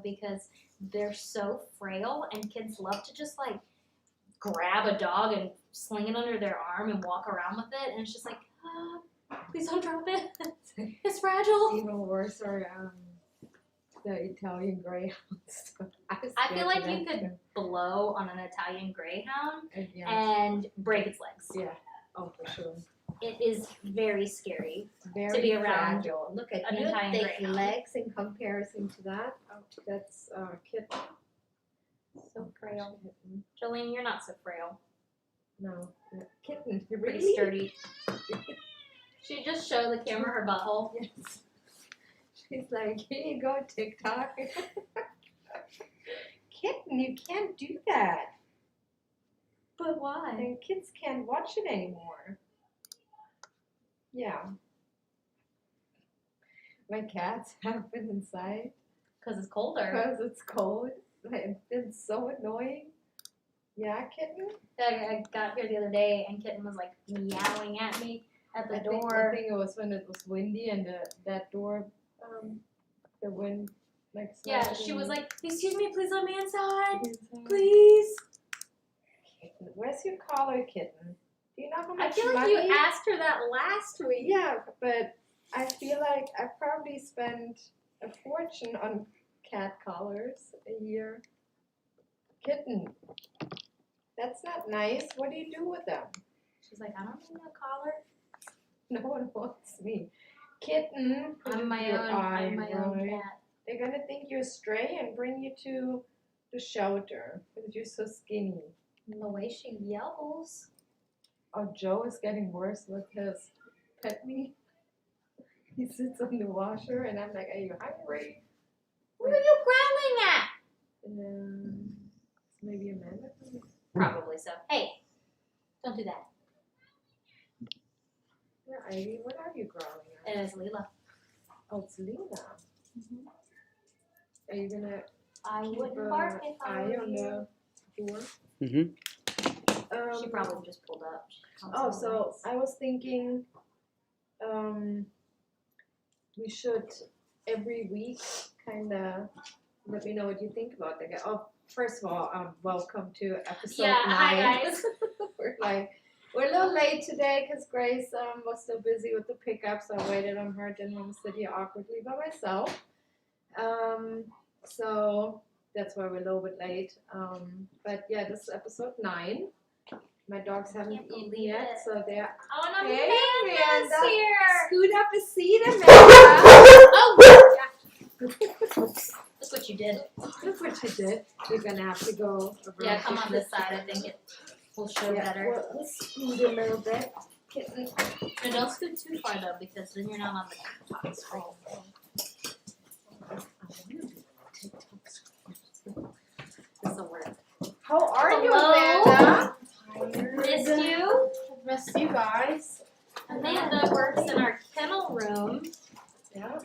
because they're so frail, and kids love to just like grab a dog and sling it under their arm and walk around with it, and it's just like, please don't drop it. It's fragile. Even worse are the Italian greyhounds. I feel like you could blow on an Italian greyhound Yeah. and break its legs. Yeah. Oh, for sure. It is very scary. Very To be around fragile. Look at an you, Italian thick greyhound. legs in comparison to that. Oh, that's kitten. So frail. Kitten. Jolene, you're not so frail. No, kitten. You're Pretty really sturdy. She just showed the camera her butthole. Yes. She's like, here you go, TikTok. Kitten, you can't do that. But why? And kids can't watch it anymore. Yeah. My cats have been inside Because it's colder. because it's cold. It's been so annoying. Yeah, kitten? I got here the other day and Kitten was like meowing at me at the I door. think it was when it was windy and that door, the wind, like, Yeah, snapped she was in. like, excuse me, please let me inside. Inside. Please. Kitten. Where's your collar, kitten? Do you know how I much feel like money? you asked her that last week. Yeah, but I feel like I probably spent a fortune on cat collars a year. Kitten. That's not nice. What do you do with them? She's like, I don't need no collar. No one wants me. Kitten. put I'm my your own. eye, I'm my own right? cat. They're gonna think you're stray and bring you to the shelter because you're so skinny. And the way she yells. Oh, Joe is getting worse with his pet me. He sits on the washer and I'm like, are you hungry? What are you growling at? Maybe Amanda? Probably so. Hey, don't do that. Yeah, Ivy, what are you growling at? It is Leela. Oh, it's Lena. Are you gonna I keep wouldn't an bark if I eye were on you. the door? Mm-hmm. She probably just pulled up. Oh, so I was thinking, we should every week kind of let me know what you think about the guy. Oh, first of all, welcome to episode 9. Hi guys. We're a little late today because Grace was so busy with the pickup, so I waited on her. Didn't want to sit here awkwardly by myself. So that's why we're a little bit late. But yeah, this is episode 9. My dogs haven't Can't eaten believe yet, it. so they're Oh, and Hey, Amanda's Amanda. here. scoot up a seat, Amanda. Oh, look what you did. Look what you did. You're gonna have to go around. Yeah, come on this side. I think it will show better. We'll scoot a little bit. Kitten. And don't scoot too far though, because then you're not on the top screen. This will work. How are you, Hello? Amanda? Missed you. Missed you guys. Amanda works in our kennel room. Yeah.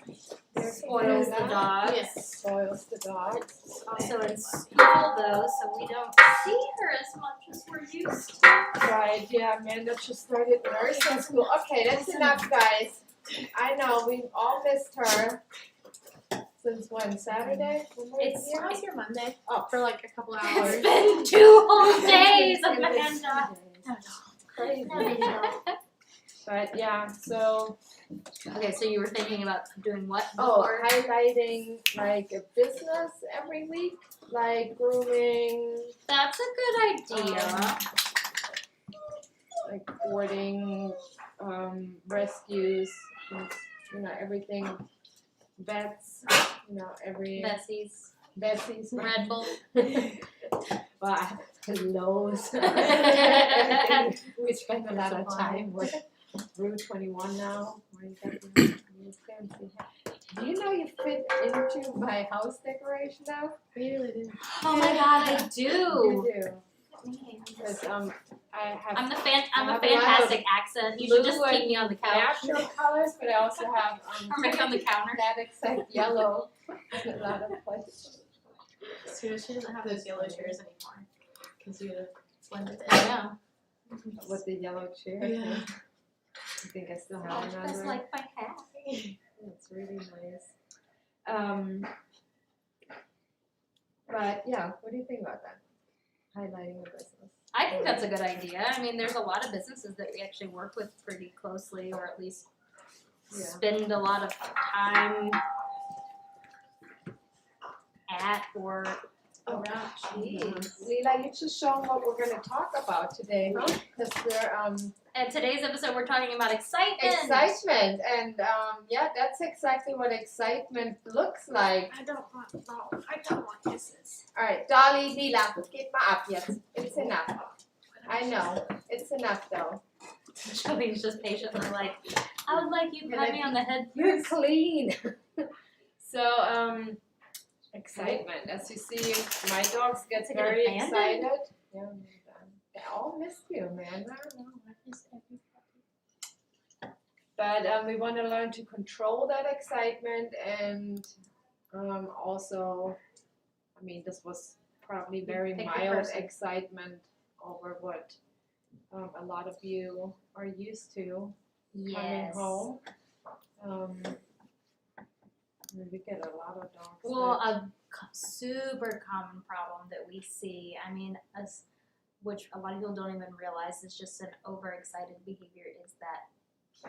Spoils the dogs. Yes. Spoils the dogs. Also in school though, so we don't see her as much as we're used to. Right, yeah, Amanda just started nursing school. Okay, that's enough, guys. I know, we've all missed her. Since when? Saturday? It's yeah. I was here Monday Oh, for like a couple hours. It's been 2 whole days, It was Amanda. crazy. But yeah, so Okay, so you were thinking about doing what? oh, before? highlighting like a business every week, like grooming, That's a good idea. like boarding, rescues, you know, everything. Vets, you know, every Bessie's Bessie's. Red Bull. But Lowe's. We spend a lot of time with Route 21 now. It's fancy. Do you know you fit into my house decoration now? Really did. Oh my god, I do. You do. Because I have I'm a I have a lot fantastic accent. You should just blue keep me on the couch. natural colors, but I also have Or maybe on the counter. that exact yellow in a lot of places. So she doesn't have those yellow chairs anymore. Because you blend with it. I know. With the yellow chair. Yeah. I think I still have another. That's like my hat. It's really nice. But yeah, what do you think about that? Highlighting a business. I think that's a good idea. I mean, there's a lot of businesses that we actually work with pretty closely, or at least Yeah. spend a lot of time at or around. Jeez. Leela, you just show what we're gonna talk about today, huh? Because we're And today's episode, we're talking about excitement. excitement, and yeah, that's exactly what excitement looks like. I don't want kisses. All right, Dolly, Leela, gib mal ab jetzt. It's enough. I know, it's enough though. Joey's just patiently like, I would like you to pat me on the head You're first. clean. So excitement. As you see, my dogs get To get very abandoned? excited. Yeah, they all missed you, man. I don't know. I miss everybody. But we want to learn to control that excitement, and also, I mean, this was probably very Pick the mild person. excitement over what a lot of you are used to coming Yes. home. We get a lot of dogs. Well, that- a super common problem that we see, I mean, which a lot of people don't even realize is just an overexcited behavior, is that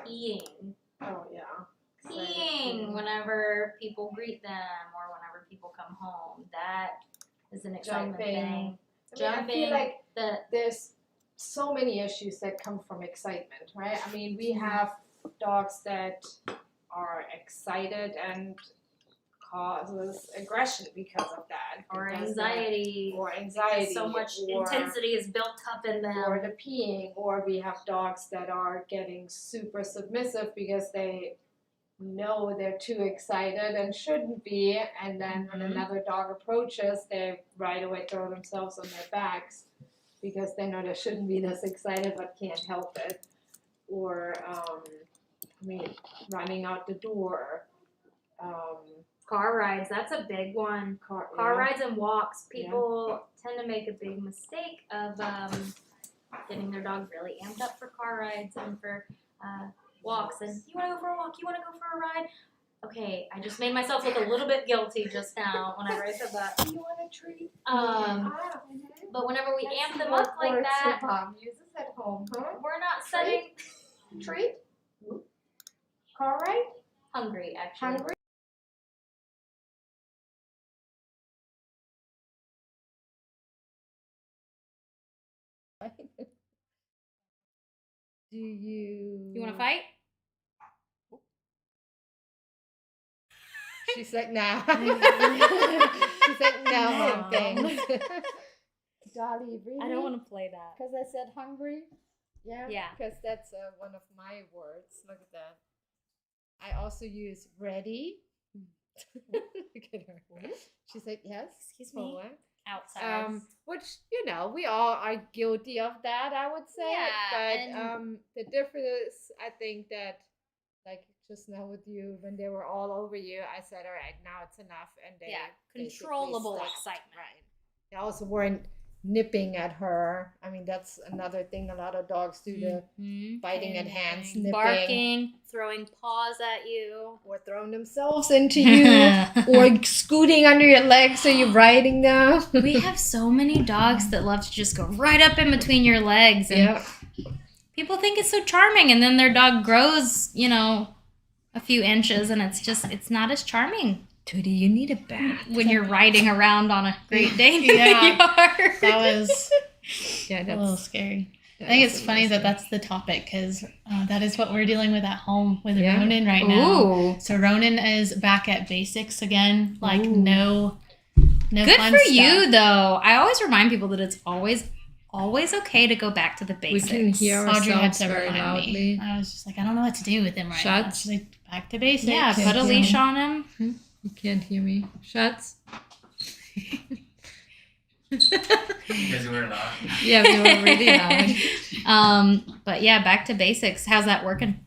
peeing. oh yeah. Peeing whenever people greet them or whenever people come home. That is an excitement Jumping. thing. I mean, I Jumping. feel like The there's so many issues that come from excitement, right? I mean, we have dogs that are excited and causes aggression because of that. or because anxiety. Or anxiety. So much or, intensity is built up in them. Or the peeing, or we have dogs that are getting super submissive because they know they're too excited and shouldn't be, and then when Mhm. another dog approaches, they right away throw themselves on their backs because they know they shouldn't be this excited but can't help it. Or I mean, running out the door. Car rides, that's a big one. Car rides and walks. People tend to make a big mistake of getting their dog really amped up for car rides and for walks. And you want to go for a walk? You want to go for a ride? Okay, I just made myself look a little bit guilty just now whenever I said that. You want a treat? But whenever we That's amp them what up like words that, your mom uses at home, huh? we're not setting Treat? Car ride? hungry actually. Hungry? Do you? You want to fight? She's like, no. She's like, no, Mom. mom, thanks. Dolly, really? I don't want to play that. Because I said hungry? Yeah? Yeah. Because that's one of my words. Look at that. I also use ready. Look at her. She's like, yes. Excuse me. forward. Outside. Which, you know, we all are guilty of that, I would say. Yeah, But the difference, I think that, like just now with you, when they were all over you, I said, all right, now it's enough. And they basically controllable stopped. excitement. Right. They also weren't nipping at her. I mean, that's another thing a lot of dogs do, the biting at hands, nipping, barking, throwing paws at you. or throwing themselves into you, or scooting under your legs so you're riding them. We have so many dogs that love to just go right up in between your legs, and Yeah. people think it's so charming, and then their dog grows, you know, a few inches, and it's not as charming Tootie, you need a bath. when you're riding around on a Great Dane Yeah. yard. That was Yeah, a little that's. scary. I think it's funny that that's the topic because that is what we're dealing with at home with Yeah. Ronan right now. Ooh. So Ronan is back at basics again. Like Ooh. no Good fun for stuff. you, though. I always remind people that it's always okay to go back to the We basics. can hear Audrey had ourselves to very remind loudly. me. I was just like, I don't know what to do with him right now. Shuts. She's like, back to basics. Yeah, Can't put a hear leash him. on him. You can't hear me. Shuts. Because we're not. Yeah, we were really loud. But yeah, back to basics. How's that working?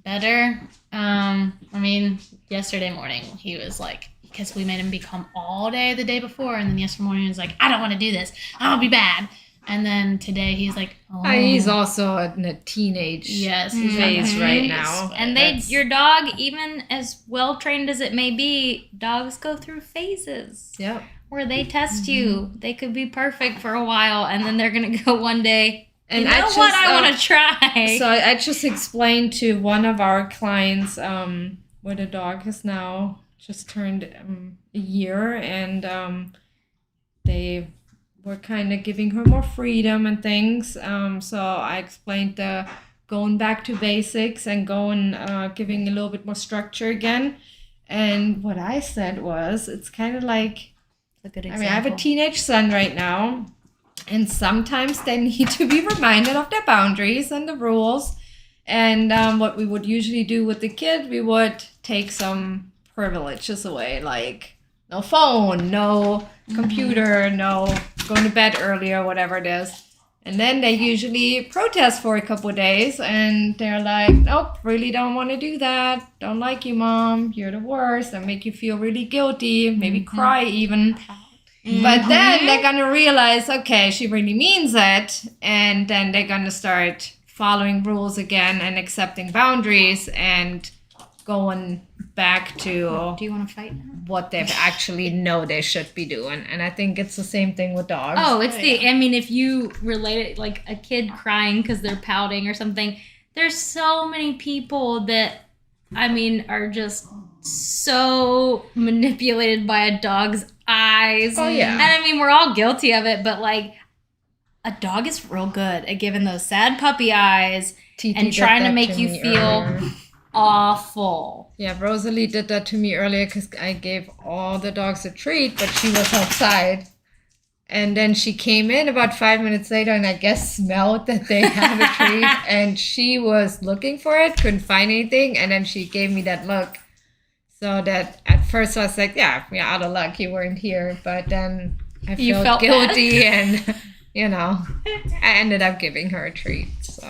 Better. I mean, yesterday morning he was like, because we made him become all day the day before, and then yesterday morning he was like, I don't want to do this. I'll be bad. And then today he's like, oh. He's also in a teenage Yes, phase Mhm. right now. And your dog, even as well trained as it may be, dogs go through phases. Yep. where they test you. They could be perfect for a while, and then they're gonna go one day. And You know what? I want to try. So I just explained to one of our clients where the dog has now just turned a year, and they were kind of giving her more freedom and things. So I explained the going back to basics and giving a little bit more structure again. And what I said was, it's kind of like, a good I have a teenage son right now, and sometimes they need to be reminded of their boundaries and the rules. And what we would usually do with the kid, we would take some privileges away, like no phone, no computer, no going to bed early or whatever it is. And then they usually protest for a couple of days, and they're like, nope, really don't want to do that. Don't like you, Mom. You're the worst. And make you feel really guilty, maybe cry even. But then they're going to realize, okay, she really means it. And then they're going to start following rules again and accepting boundaries and going back to Do you want to fight now? what they actually know they should be doing. And I think it's the same thing with dogs. Oh, it's I mean, if you relate it like a kid crying because they're pouting or something, there's so many people that, I mean, are just so manipulated by a dog's eyes. Oh, yeah. And I mean, we're all guilty of it, but like, a dog is real good at giving those sad puppy eyes TT and did trying to that make you me feel earlier. awful. Yeah, Rosalie did that to me earlier because I gave all the dogs a treat, but she was outside. And then she came in about 5 minutes later and I guess smelled that they had a treat. And she was looking for it, couldn't find anything. And then she gave me that look. So that at first I was like, yeah, out of luck, you weren't here. But then I You felt felt guilty and, you know, I ended up giving her a treat. So,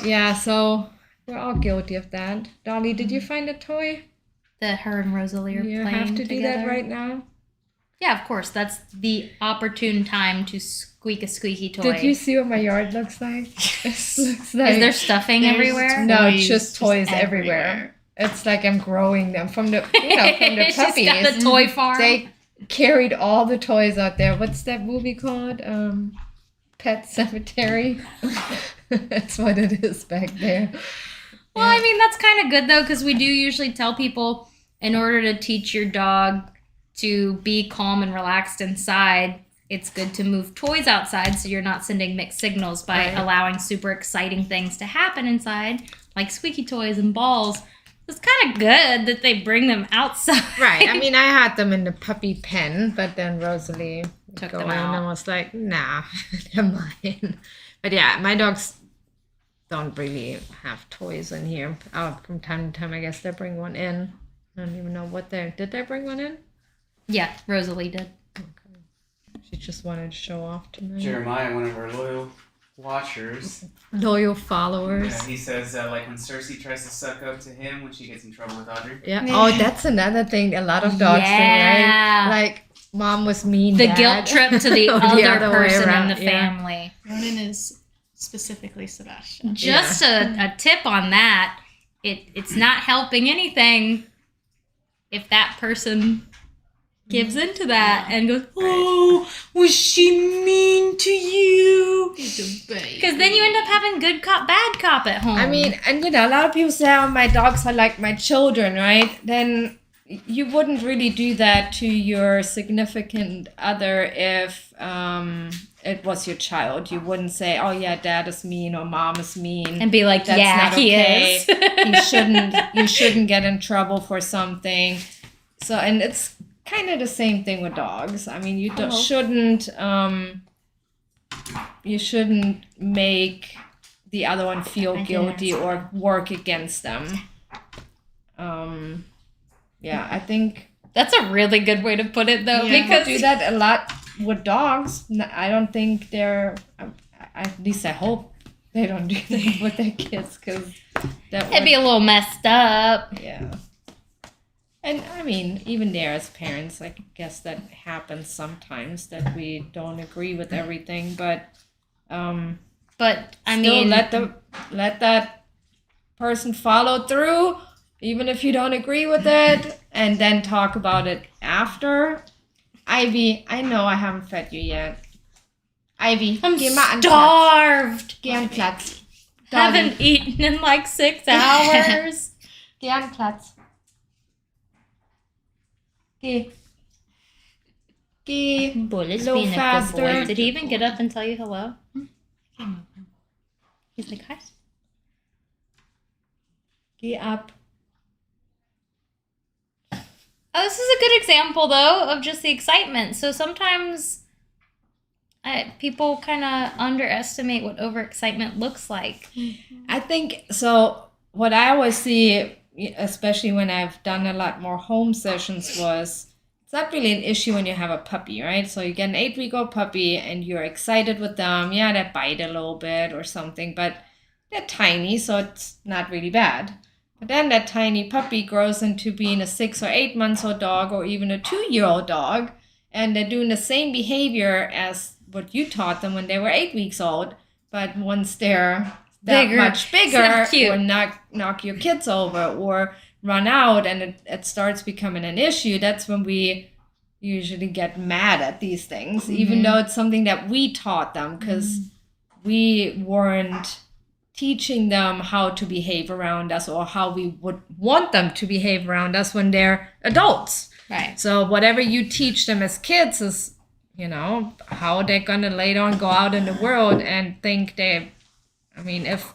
yeah, so we're all guilty of that. Dolly, did you find a toy? That her and Rosalie are You playing have to do that together. right now. Yeah, of course. That's the opportune time to squeak a squeaky toy. Did you see what my yard looks like? It looks like Is there stuffing There's everywhere? no, toys just toys just everywhere. everywhere. It's like I'm growing them from the from the She's puppies. got the toy farm. They carried all the toys out there. What's that movie called? Pet Cemetery. That's what it is back there. Well, I mean, that's kind of good, though, because we do usually tell people in order to teach your dog to be calm and relaxed inside, it's good to move toys outside so you're not sending mixed signals by Right. allowing super exciting things to happen inside, like squeaky toys and balls. It's kind of good that they bring them outside. Right. I mean, I had them in the puppy pen, but then Rosalie Took go them in out. and was like, nah, they're mine. But yeah, my dogs don't really have toys in here. From time to time, I guess they bring one in. I don't even know what did they bring one in? Yeah, Rosalie did. She just wanted to show off tonight. Jeremiah, one of our loyal watchers, Loyal followers. he says like when Cersei tries to suck up to him when she gets in trouble with Audrey. Yeah. Oh, that's another thing. A lot of dogs do, Yeah. right? Like mom was mean. The Dad. guilt trip to the Or other way person in around, the yeah. family. Ronan is specifically Sebastian. Just a tip on that. It's not helping anything if that person gives into that and goes, oh, was she mean to you? He's a baby. Because then you end up having good cop, bad cop at home. I mean, and a lot of people say, oh, my dogs are like my children, right? Then you wouldn't really do that to your significant other if it was your child. You wouldn't say, oh yeah, dad is mean or mom is mean. and be like, That's yeah, not he okay. is. You shouldn't get in trouble for something. So, and it's kind of the same thing with dogs. I mean, you shouldn't make the other one feel didn't guilty answer or work against them. Yeah, I think That's a really good way to put it, though, people because do that a lot with dogs. I don't think they're, at least I hope they don't do that with their kids, because that it'd be a little messed up. yeah. And I mean, even there as parents, I guess that happens sometimes that we don't agree with everything, but But I still mean, let that person follow through, even if you don't agree with it, and then talk about it after. Ivy, I know I haven't fed you yet. Ivy, I'm geh mal an Platz. starved. Geh an Platz. Doggy, Haven't eaten in like 6 hours. geh an Platz. Geh. Geh. Bullet's Little being a good faster. boy. Did he even get up and tell you hello? He's like, hi. Geh ab. Oh, this is a good example, though, of just the excitement. So sometimes people kind of underestimate what overexcitement looks like. I think so. What I always see, especially when I've done a lot more home sessions, was it's not really an issue when you have a puppy, right? So you get an 8-week-old puppy and you're excited with them. Yeah, they bite a little bit or something, but they're tiny, so it's not really bad. But then that tiny puppy grows into being a 6 or 8 months old dog or even a 2-year-old dog, and they're doing the same behavior as what you taught them when they were 8 weeks old. But once they're that Bigger. much It's bigger, not cute. or knock your kids over or run out, and it starts becoming an issue, that's when we usually get mad at these things, even though it's something that we taught them, because we weren't teaching them how to behave around us or how we would want them to behave around us when they're adults. Right. So whatever you teach them as kids is, how they're gonna later on go out in the world and think if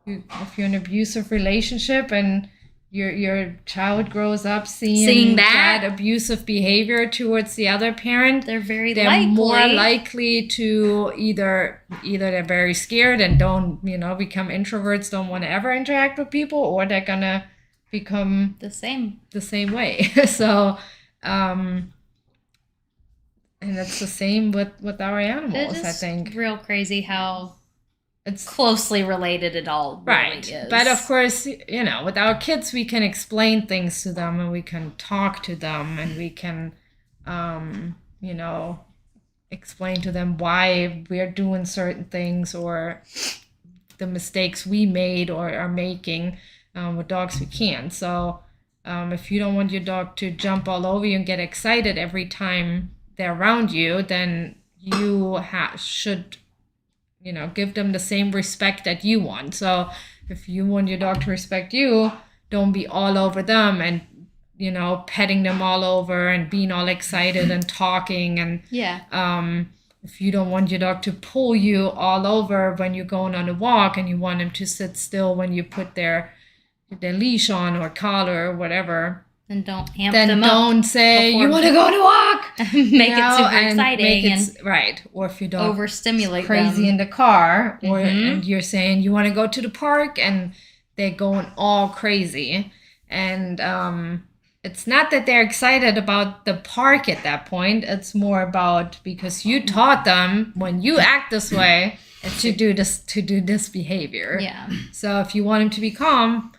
you're in an abusive relationship and your child grows up seeing that abusive behavior towards the other parent, They're very they're likely. more likely to either they're very scared and don't, become introverts, don't want to ever interact with people, or they're gonna become the same. the same way. So, and it's the same with our animals, It I is think. real crazy how It's closely related it all right. really is. But of course, with our kids, we can explain things to them and we can talk to them and we can, explain to them why we're doing certain things or the mistakes we made or are making. With dogs, we can. So if you don't want your dog to jump all over you and get excited every time they're around you, then you should give them the same respect that you want. So if you want your dog to respect you, don't be all over them and, petting them all over and being all excited and talking. And if you don't want your dog to pull you all over when you're going on a walk and you want him to sit still when you put their leash on or collar or whatever, then don't amp then them don't say, before- you want to go on a walk. up. Make it super and exciting make it and right. Or if your dog overstimulate crazy them. in the car, or Mhm. and you're saying you want to go to the park and they're going all crazy, and it's not that they're excited about the park at that point. It's more about because you taught them when you act this way to do this behavior. Yeah. So if you want them to be calm,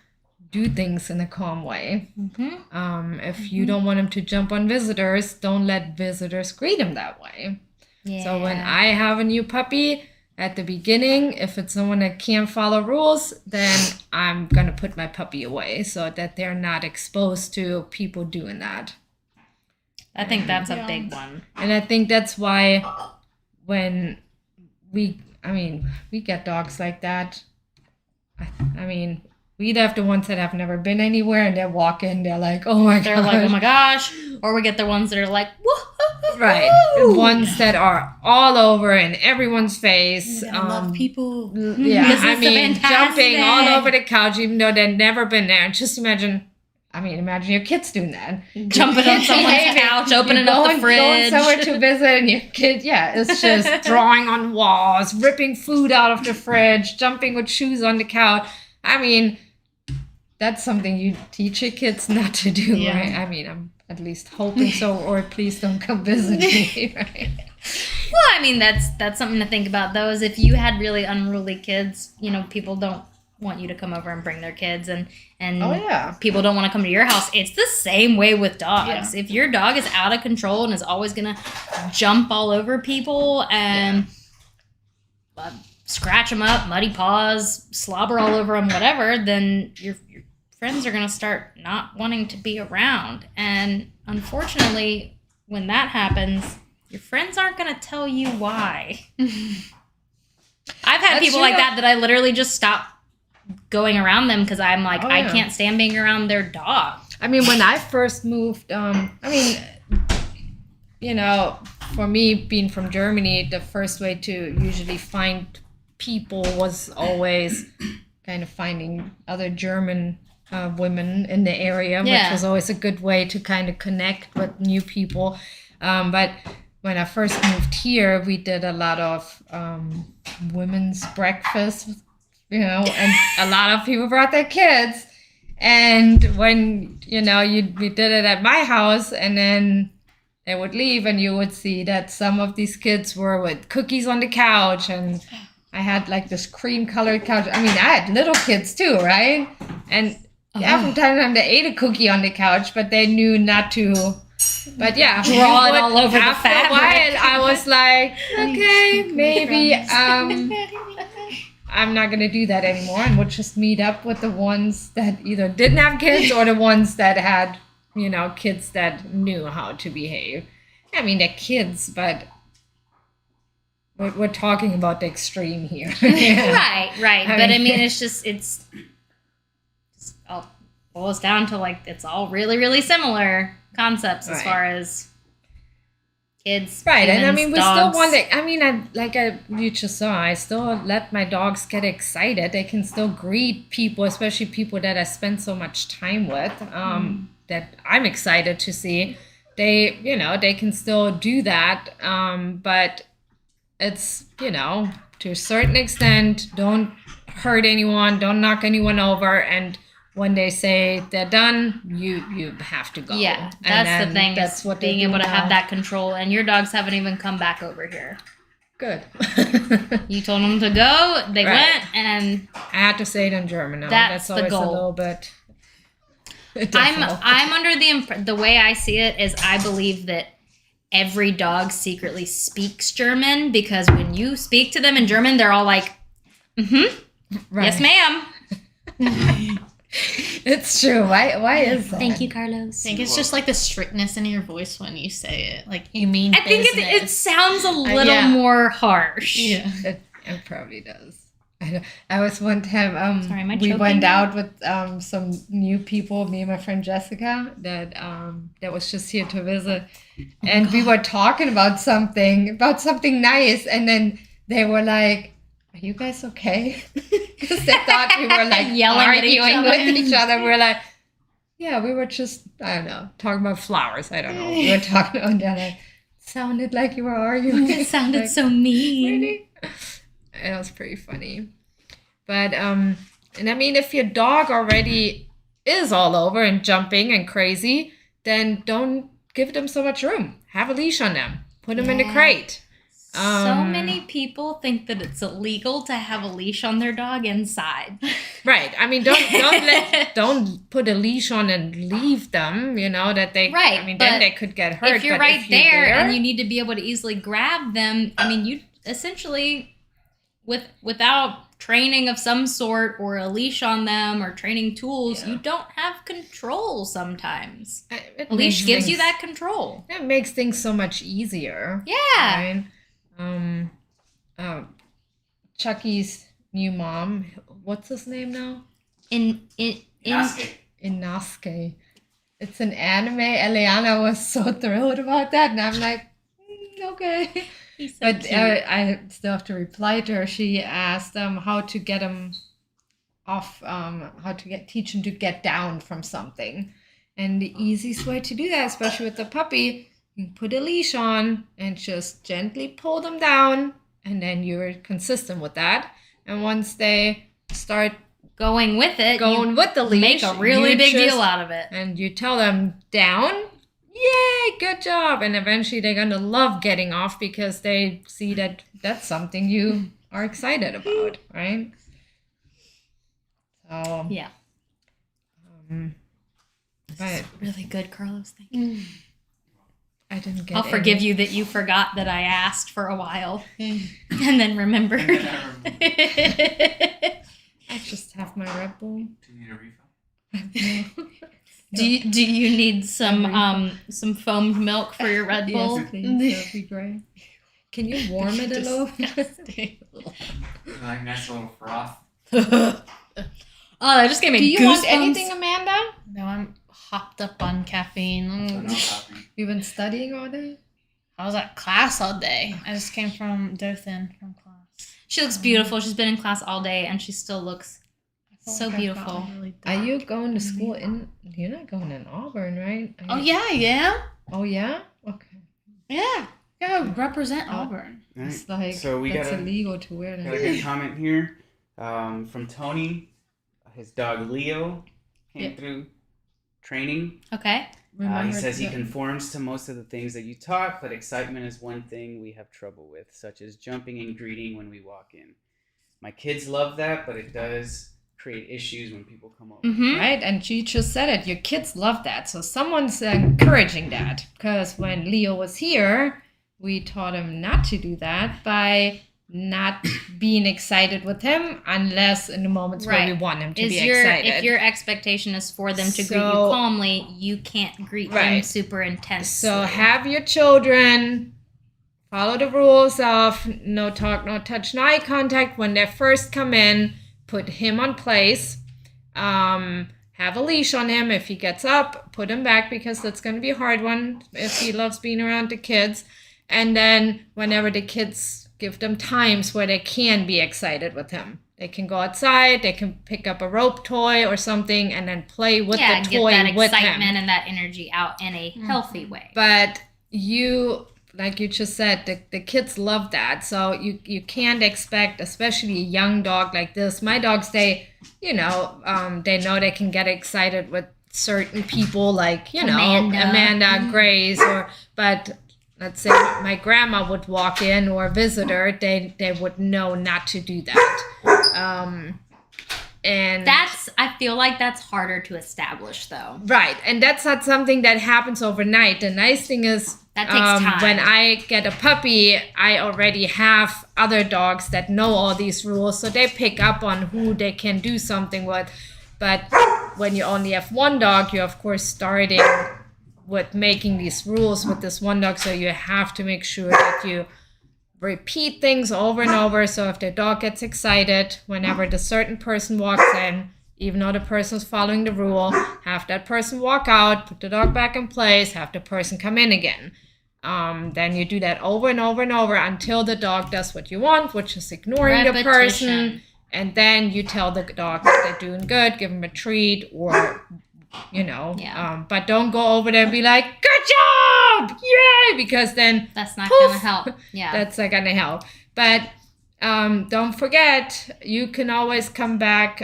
do things in a calm way. Mm-hmm. If you don't want them to jump on visitors, don't let visitors greet them that way. Yeah. So when I have a new puppy, at the beginning, if it's someone that can't follow rules, then I'm going to put my puppy away so that they're not exposed to people doing that. I think that's a big one. And I think that's why when we get dogs like that. We'd have the ones that have never been anywhere and they walk in, they're like, oh my They're god. like, oh my gosh. Or we get the ones that are like, woohoo. Right. The ones that are all over in everyone's face. I love people. Yeah, This is jumping fantastic. all over the couch even though they've never been there. Just imagine your kids doing that. Jumping on someone's couch, opening up the Going fridge. somewhere to visit and your kid, it's just drawing on walls, ripping food out of the fridge, jumping with shoes on the couch. That's something you teach your kids not to do, Yeah. right? I'm at least hoping so, or please don't come visit me, right? Well, that's something to think about, though, is if you had really unruly kids, people don't want you to come over and bring their kids, and Oh, yeah. people don't want to come to your house. It's the same way with dogs. If your dog is out of control and is always going to jump all over people and scratch them up, muddy paws, slobber all over them, whatever, then your friends are going to start not wanting to be around. And unfortunately, when that happens, your friends aren't gonna tell you why. I've had That's people like true. that I literally just stop going around them because I'm like, Oh, I yeah. can't stand being around their dog. I mean, when I first moved, for me being from Germany, the first way to usually find people was always kind of finding other German women in the area, which Yeah. was always a good way to kind of connect with new people. But when I first moved here, we did a lot of women's breakfast, and a lot of people brought their kids. And when, we did it at my house, and then they would leave, and you would see that some of these kids were with cookies on the couch, and I had like this cream colored couch. I mean, I had little kids too, right? And yeah, from time to time they ate a cookie on the couch, but they knew not to. But yeah, Draw it but all over the after a fabric. while, I was like, okay, maybe I'm not gonna do that anymore, and would just meet up with the ones that either didn't have kids or the ones that had, kids that knew how to behave. I mean, they're kids, but we're talking about the extreme here. Right. But I mean- mean, it's all boils down to like it's all really, really similar concepts as Right. far as kids. Right, and I humans, mean, we dogs. still want to. I mean, you just saw, I still let my dogs get excited. They can still greet people, especially people that I spend so much time with. That I'm excited to see. They can still do that. But it's to a certain extent, don't hurt anyone, don't knock anyone over, and when they say they're done, you have to go. Yeah, And that's then the thing. That's Is what being they do able to now. have that control, and your dogs haven't even come back over here. Good. You told them to go, they Right. went, and I had to say it in German. Now. That's the always goal. a little bit. I'm under the way I see it is I believe that every dog secretly speaks German because when you speak to them in German, they're all like, Right. yes, ma'am. It's true. Why is that? Thank you, Carlos. I think it's just like the strictness in your voice when you say it. Like you mean I think it business. sounds a little yeah. more harsh. Yeah. It probably does. I was one time. Sorry, am I we choking went you? out with some new people. Me and my friend Jessica that was just here to visit, and we were talking about something nice, and then they were like, "Are you guys okay?" Because they thought we were like Yelling at each arguing other. with each other. We're like, "Yeah, we were just talking about flowers. I don't know. We were talking about that. Like, sounded like you were arguing. It sounded Like, so mean. really? It was pretty funny. But and I mean, if your dog already is all over and jumping and crazy, then don't give them so much room. Have a leash on them. Put them in the Yeah. crate. So many people think that it's illegal to have a leash on their dog inside. Right. I mean, don't put a leash on and leave them. That they. Right, I mean, but then they could get hurt. If you're but right if you're there and you need to be able to easily grab them, I mean, you essentially, without training of some sort or a leash on them or training tools, Yeah. you don't have control sometimes. It A leash makes gives you things- that control. It makes things so much easier. Yeah. Right? Chucky's new mom. What's his name now? In Yasuke. Inosuke. It's an anime. Eliana was so thrilled about that, and I'm like, okay. he's so But cute. I still have to reply to her. She asked how to get him off, teach him to get down from something. And the easiest way to do that, especially with the puppy, you can put a leash on and just gently pull them down, and then you're consistent with that. And once they start going with it, going you with the leash, make a really you big just- deal out of it. and you tell them down, yay, good job. And eventually they're going to love getting off because they see that that's something you are excited about, right? So, Yeah. but Really good, Carlos. Thank you. I didn't get I'll forgive you that you forgot that I asked for a while and then remembered. And then I remember. I just have my Red Bull. Do you need a refill? Do you need some foamed milk for your Red Bull? Yes, please. That'd be great. Can you warm it a little? Like nice little froth. Oh, that just gave me Do you want goosebumps. anything, Amanda? No, I'm hopped up on caffeine. So no coffee. You've been studying all day? I was at class all day. I just came from Dothan from class. She looks beautiful. She's been in class all day, and she still looks so I've beautiful. gotten really Are dark. you going to school in? You're not going in Auburn, right? Oh yeah, I am. Oh yeah. Okay. Yeah, gotta represent Auburn. All right. It's like So we that's got a illegal to wear got a that. good comment here from Tony. His dog Leo came through training. Okay. He says he conforms to most of the things that you taught, but excitement is one thing we have trouble with, such as jumping and greeting when we walk in. My kids love that, but it does create issues when people come over. Mm-hmm. Right, and you just said it. Your kids love that, so someone's encouraging that. Because when Leo was here, we taught him not to do that by not being excited with him, unless in the moments where we Right. want him to Is be your excited. if your expectation is for them to greet you So- calmly, you can't greet them Right. super intense. So have your children follow the rules of no talk, no touch, no eye contact when they first come in. Put him on place. Have a leash on him. If he gets up, put him back because that's going to be a hard one if he loves being around the kids. And then whenever the kids give them times where they can be excited with him. They can go outside, they can pick up a rope toy or something and then play with yeah, the get toy that with him. excitement and that energy out in a healthy way. But you, like you just said, the kids love that. So you can't expect, especially a young dog like this. My dogs, they know they can get excited with certain people, like, Amanda, Grace, but let's say my grandma would walk in or a visitor, they would know not to do that. And I feel like that's harder to establish though. right, and that's not something that happens overnight. The nice thing is That takes time. when I get a puppy, I already have other dogs that know all these rules, so they pick up on who they can do something with. But when you only have one dog, you're of course starting with making these rules with this one dog, so you have to make sure that you repeat things over and over. So if the dog gets excited whenever the certain person walks in, even though the person is following the rule, have that person walk out, put the dog back in place, have the person come in again. Then you do that over and over and over until the dog does what you want, which is ignoring the person. Repetition. And then you tell the dog that they're doing good, give them a treat, or Yeah. but don't go over there and be like, good job, yay, because then That's not Poof. gonna help. Yeah. that's not gonna help. But don't forget, you can always come back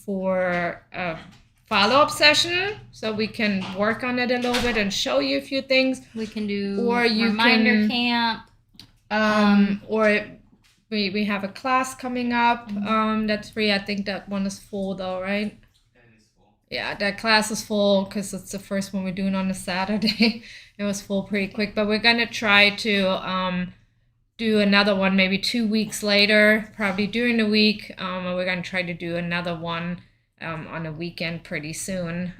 for a follow-up session, so we can work on it a little bit and show you a few things. we can do Or you reminder can- camp. Or we have a class coming up that's free. I think that one is full though, right? That is full. Yeah, that class is full because it's the first one we're doing on a Saturday. It was full pretty quick, but we're gonna try to do another one maybe 2 weeks later, probably during the week. And we're gonna try to do another one on a weekend pretty soon,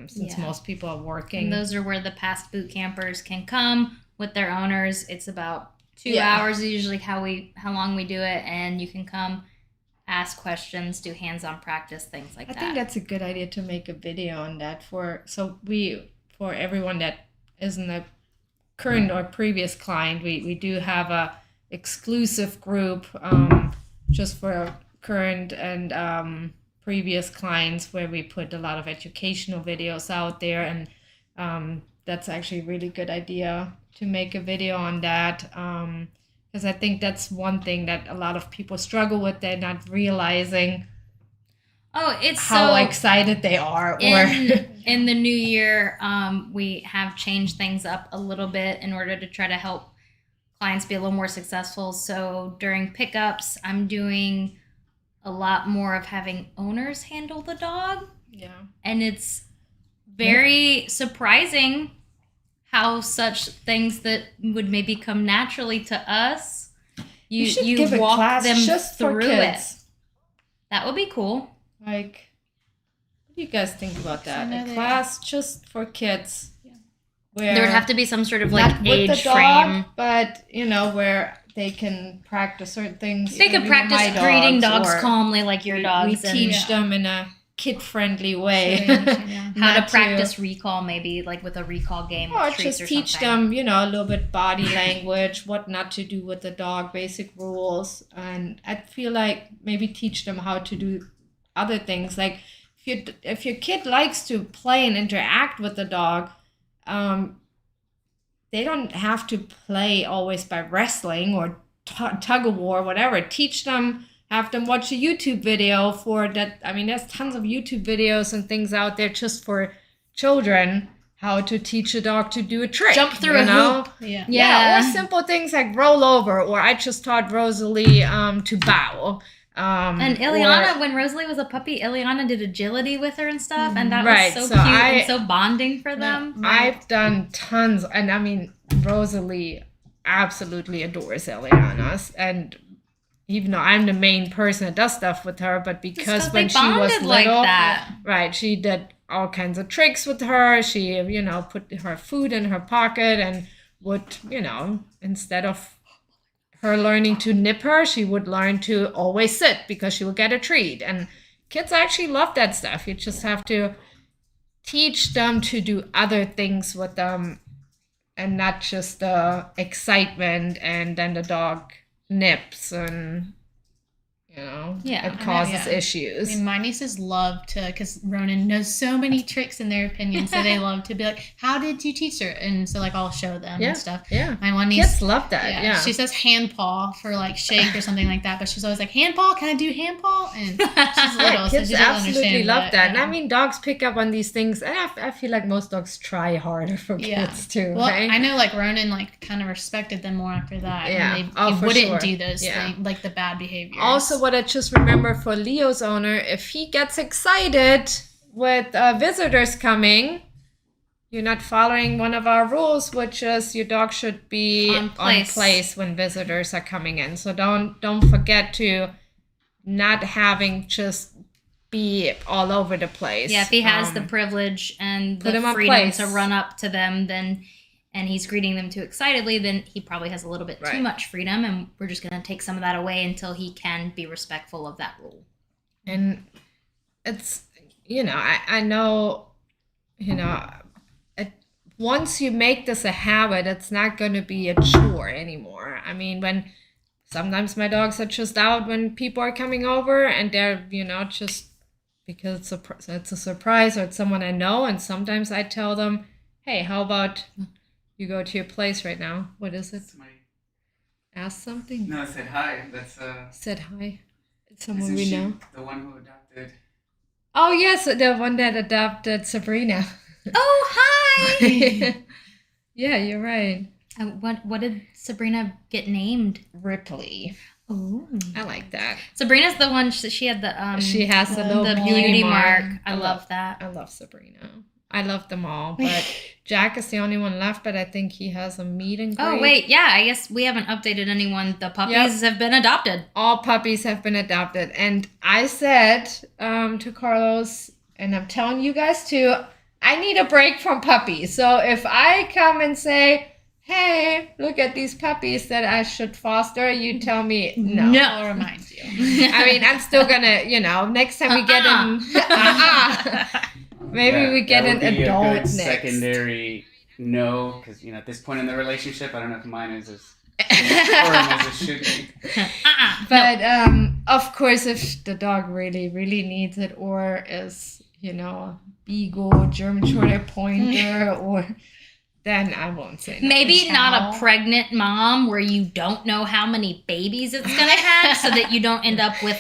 since Yeah. most people are working. And those are where the past boot campers can come with their owners. It's about 2 Yeah. hours is usually how long we do it, and you can come ask questions, do hands-on practice, things like I that. think that's a good idea to make a video on that for everyone that isn't a current or previous client. We do have a exclusive group just for current and previous clients where we put a lot of educational videos out there, and that's actually a really good idea to make a video on that. Because I think that's one thing that a lot of people struggle with. They're not realizing Oh, it's how so excited they are, or in the new year, we have changed things up a little bit in order to try to help clients be a little more successful. So during pickups, I'm doing a lot more of having owners handle the dog, yeah, and it's very surprising how such things that would maybe come naturally to us, you should give a walk class them just for through kids. it. That would be cool. Like, what you guys think about that? I know A they- class just for kids. Where There would have to be some sort of not like with the age dog, frame. but where they can practice certain things. They could maybe with practice my breeding dogs or calmly like your we dogs, and teach them in a kid-friendly way. Yeah. how to not practice recall, maybe like with a recall game. Or with treats just or teach something. them, a little bit body language, what not to do with the dog, basic rules. And I feel like maybe teach them how to do other things. Like if your kid likes to play and interact with the dog, they don't have to play always by wrestling or tug of war, whatever. Teach them, have them watch a YouTube video for that. I mean, there's tons of YouTube videos and things out there just for children, how to teach a dog to do a trick. Jump through a hoop. Yeah. Yeah, or simple things like roll over, or I just taught Rosalie to bow. And Ileana, when Rosalie was a puppy, Ileana did agility with her and stuff, and that Right, was so so cute I- and so bonding for them. I've done tons, and I mean, Rosalie absolutely adores Ileana's, and even though I'm the main person that does stuff with her, but because they when she was bonded like little, that. right, she did all kinds of tricks with her. She, put her food in her pocket and would, instead of her learning to nip her, she would learn to always sit because she would get a treat. And kids actually love that stuff. You just have to teach them to do other things with them and not just the excitement and then the dog nips and, Yeah, I it know, causes yeah. issues. I mean, my nieces love to, because Ronan knows so many tricks in their opinion, so they love to be like, how did you teach her? And so, like, I'll show them Yeah. and stuff. Yeah. My one niece, Kids love that. Yeah. she says hand paw for, like, shake or something like that, but she's always like, hand paw? Can I do hand paw? And she's little, so Kids she doesn't absolutely understand love that. And yeah. I mean, dogs pick up on these things, and I feel like most dogs try harder for Yeah. kids too, Well, right? I know, like, Ronan, like, kind of respected them more after that. Yeah. And Oh, he for wouldn't sure. do those Yeah. things, like, the bad behaviors. Also, what I just remember for Leo's owner, if he gets excited with visitors coming, you're not following one of our rules, which is your dog should be On place. when visitors are coming in. So don't forget to not having just be all over the place. Yeah, if he has the privilege and put the him on freedom place. to run up to them, then and he's greeting them too excitedly, then he probably has a little bit too Right. much freedom, and we're just gonna take some of that away until he can be respectful of that rule. And it's, I know, once you make this a habit, it's not going to be a chore anymore. I mean, when sometimes my dogs are just out when people are coming over and they're, just because it's a surprise or it's someone I know. And sometimes I tell them, hey, how about you go to your place right now? What is it? Ask something? No, I said hi. That's Said hi. It's someone isn't we she know. the one who adopted? Oh, yes, the one that adopted Sabrina. Oh, hi! Yeah, you're right. What did Sabrina get named? Ripley. Oh, I like that. Sabrina's the one. She had the She has a little the beauty beauty mark. mark. I love that. I love Sabrina. I love them all, but Jack is the only one left. But I think he has a meet and greet. Oh wait, yeah. I guess we haven't updated anyone. The puppies have been adopted. All puppies have been adopted, and I said to Carlos, and I'm telling you guys too, I need a break from puppies. So if I come and say, hey, look at these puppies that I should foster, you tell me no. I'll remind you. I mean, I'm still gonna, next time we get in, maybe Yeah, we get that an would be adult a good next. secondary no, because at this point in the relationship, I don't know if mine is as firm as it should be. But of course, if the dog really, really needs it, or is, Beagle, German Shorthair Pointer, or then I won't say no. Maybe not Chow. a pregnant mom where you don't know how many babies it's gonna have, so that you don't end up with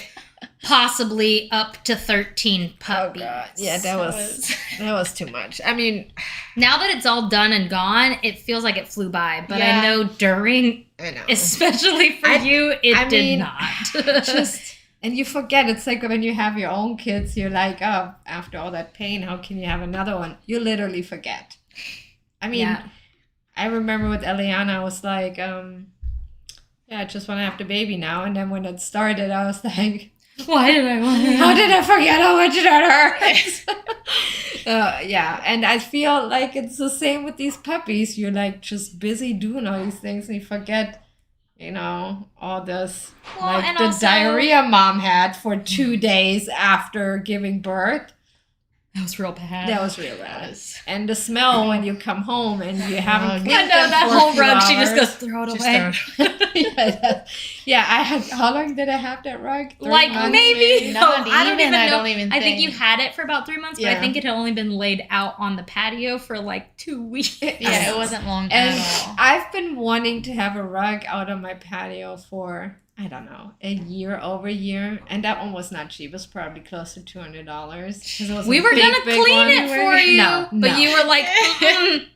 possibly up to 13 Oh puppies. God, yeah, that was too much. I mean, Now that it's all done and gone, it feels like it flew by. But Yeah. I know during, I know. especially for you, it did mean, not. Just and you forget. It's like when you have your own kids, you're like, oh, after all that pain, how can you have another one? You literally forget. I mean, Yeah. I remember with Eliana, I was like, yeah, I just want to have the baby now. And then when it started, I was like, Why did I want how did I forget how much that hurts? Yeah, and I feel like it's the same with these puppies. You're like just busy doing all these things and you forget, all this. Well, Like and the also- diarrhea mom had for 2 days after giving birth. That was real bad. That was real bad. And the smell when you come home and you haven't cleaned Yeah, them for a few hours. throw it yeah, I had. How long did I have that rug? 3 Like months, maybe. Not No, I don't even, even I know. don't even I think you had it for about 3 months, but Yeah. I think it had only been laid out on the patio for like 2 weeks. Yeah, it wasn't long And at all. I've been wanting to have a rug out on my patio for, I don't know, over a year. And that one was not cheap. It was probably close to $200. We were gonna clean it for you, No, but you were like,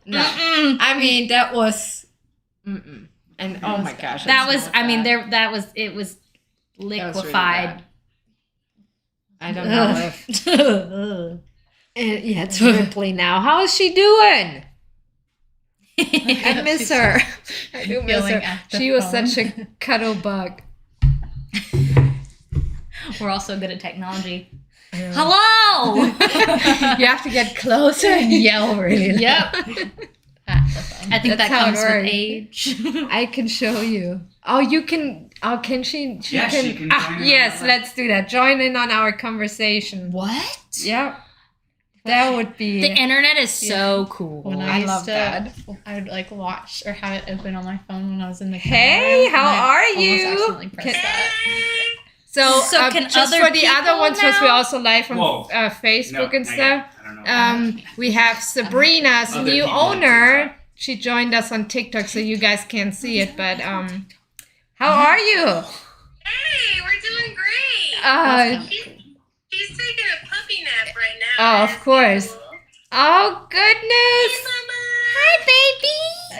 No. mm-mm. I mean, that was, and oh my gosh. That it was. smelled I mean, bad. it was That was really liquefied. bad. I don't know if. Yeah, it's Ripley now. How is she doing? I miss her. I do miss Feeling her. at the She was phone. such a cuddle bug. We're all so good at technology. Hello. You have to get closer and yell really loud. Yep. I think That's that how it comes with works. age. I can show you. Oh, you can. Oh, can she? Yeah, she can join in on yes, our- let's do that. Join in on our conversation. What? Yep. That would be. The internet is so cool. When I used love to, that. I would like watch or have it open on my phone when I was in the Hey, car, how and I are almost you? accidentally pressed Can- that. So, can just other for the other people ones, because we now? also live from Whoa. Facebook and not stuff. yet. I don't know. We have Sabrina's Other new people on owner. TikTok. She joined us on TikTok, so you guys can't see it. But how are you? Hey, we're doing great. She's taking a puppy nap right now. Oh, of That's course. cool. Oh Hey, goodness! Mama. Hi,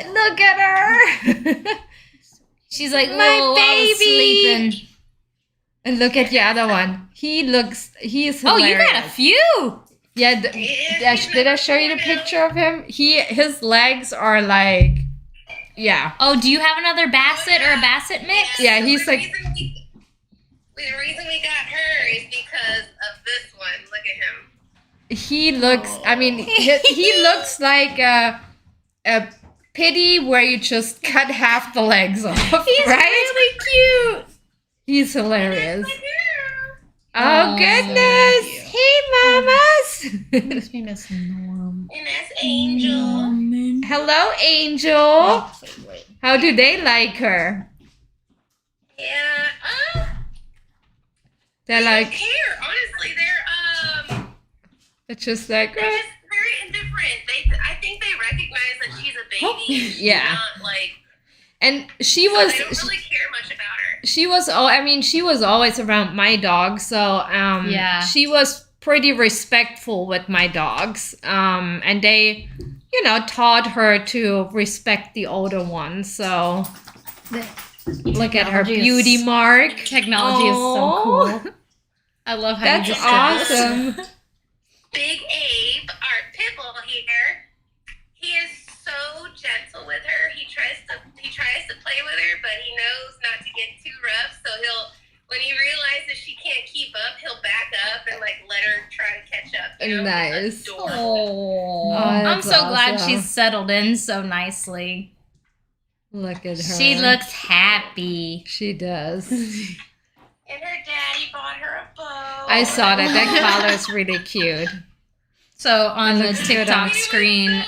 baby. Look at her. She's like, My "Whoa, I was baby." sleeping." And look at the other one. He's Oh, you hilarious. got a few. Yeah. Yeah, she's Did I never show you the seen him. picture of him? His legs are like, yeah. Oh, do you have another Basset or a Basset mix? Yeah, so he's the like- the reason we got her is because of this one. Look at him. He looks. I mean, he looks like a pity where you just cut half the legs off. He's right? really cute. He's hilarious. That's my girl. Oh Oh, goodness! Hey, mamas. Makes me miss Norm. And that's Angel. Hello, Angel. How do they like her? Yeah. They're They like, don't care. Honestly, it's just like, they're just very indifferent. I think they recognize that she's a baby. And she's Yeah. not like. and she So was. they don't really care much about her. She was. Oh, I mean, she was always around my dog, so Yeah. she was pretty respectful with my dogs. And they, taught her to respect the older ones. So look at her Technology is- beauty mark. Technology is so Aw. cool. I love how That's you just did this. awesome. Big Abe, our pit bull here, he is so gentle with her. He tries to play with her, but he knows not to get too rough. So when he realizes she can't keep up, he'll back up and like let her try to catch up. Nice. It's adorable. Oh, I'm that's so glad awesome. she's settled in so nicely. Look at her. She looks happy. She does. And her daddy bought her a bow. I saw that. That collar is really cute. So on It the looks good TikTok on- screen,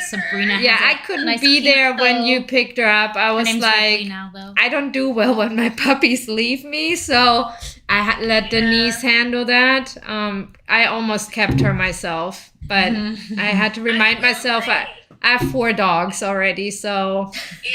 Sabrina. Yeah, has I a couldn't nice be cute there when bow. you picked her up. I Her was name's like, Ripley now, though. I don't do well when my puppies leave me, so I let Denise handle that. I almost kept her myself, but Mhm. I had to remind myself I have 4 dogs already, so Yeah.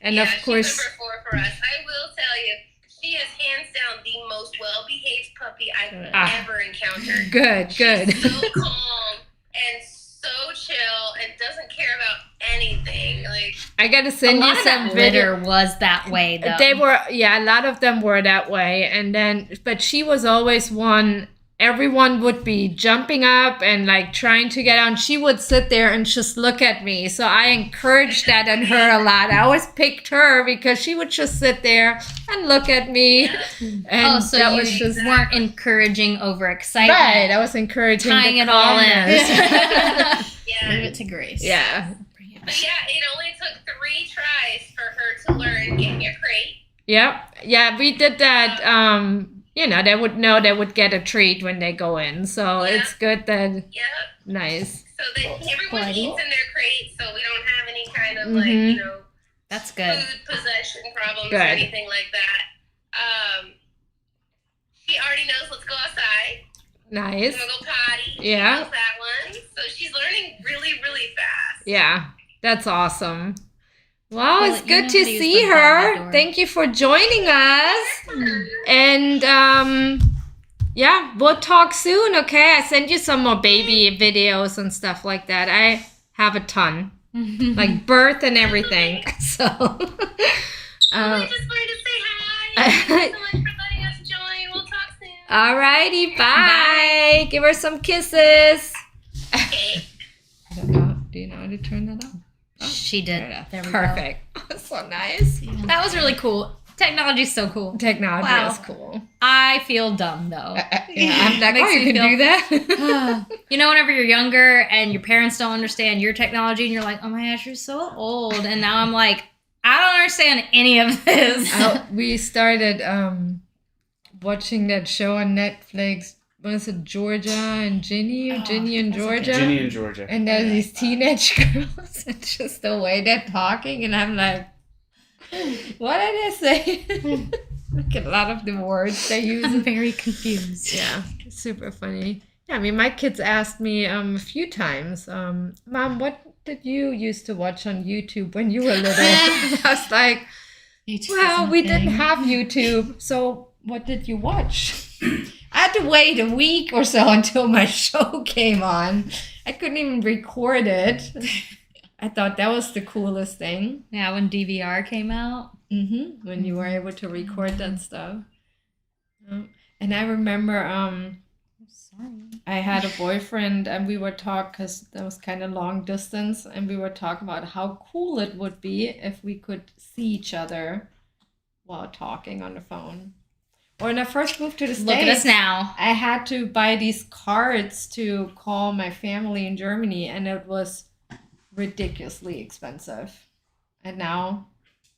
and yeah, of course, she's number 4 for us. I will tell you, she is hands down the most well-behaved puppy I've Ah. ever encountered. good. She's so calm and so chill and doesn't care about anything. Like, I gotta A send lot you of some that video. litter was that way, though. They were, yeah, a lot of them were that way, and then, but she was always one everyone would be jumping up and like trying to get on. She would sit there and just look at me. So I encouraged that in her a lot. I always picked her because she would just sit there and look at me. And So that you was just weren't encouraging overexcitement. right. I was encouraging Tying the it all in. calmness. Yeah. Leave it to Grace. Yeah. But yeah, it only took 3 tries for her to learn getting a crate. Yep. Yeah, we did that. You know, they would know they would get a treat when they go in. So Yeah. it's good that Yep. nice. So that everyone Buddy. eats in their crate, so we don't have any kind of Mhm. That's good. food possession problems Good. or anything like that. She already knows let's go outside. Nice. We're gonna go potty. Yeah. She knows that one. So she's learning really, really fast. Yeah, that's awesome. Well, Well, it's you good know to how to use see the dog her. door. Thank you for joining us. And yeah, we'll talk soon, okay? I sent you some more baby videos and stuff like that. I have a ton. Like birth and everything. So I just wanted to say hi. Thank you so much for letting us join. We'll talk soon. alrighty, bye. Give her some kisses. Okay. I don't know. Do you know how to turn that on? She did. There we go. Perfect. So nice. That was really cool. Technology's so cool. Technology Wow. is cool. I feel dumb though. Yeah, I'm like, Makes oh, me you can feel- do that? You know, whenever you're younger and your parents don't understand your technology and you're like, oh my gosh, you're so old. And now I'm like, I don't understand any of this. We started watching that show on Netflix. Was it Georgia and Ginny? Or Ginny and Georgia? Ginny in Georgia. And there's these teenage girls and just the way they're talking. And I'm like, what are they saying? Like a lot of the words they use. I'm very confused. Yeah, super funny. Yeah, I mean, my kids asked me a few times, Mom, what did you used to watch on YouTube when you were little? I was like, well, we didn't have YouTube, so what did you watch? I had to wait a week or so until my show came on. I couldn't even record it. I thought that was the coolest thing. Yeah, when DVR came out. When you were able to record that stuff. And I remember Sorry. I had a boyfriend and we were talking, because that was kind of long distance, and we were talking about how cool it would be if we could see each other while talking on the phone. Or when I first moved to the States, Look at us now. I had to buy these cards to call my family in Germany, and it was ridiculously expensive. And now,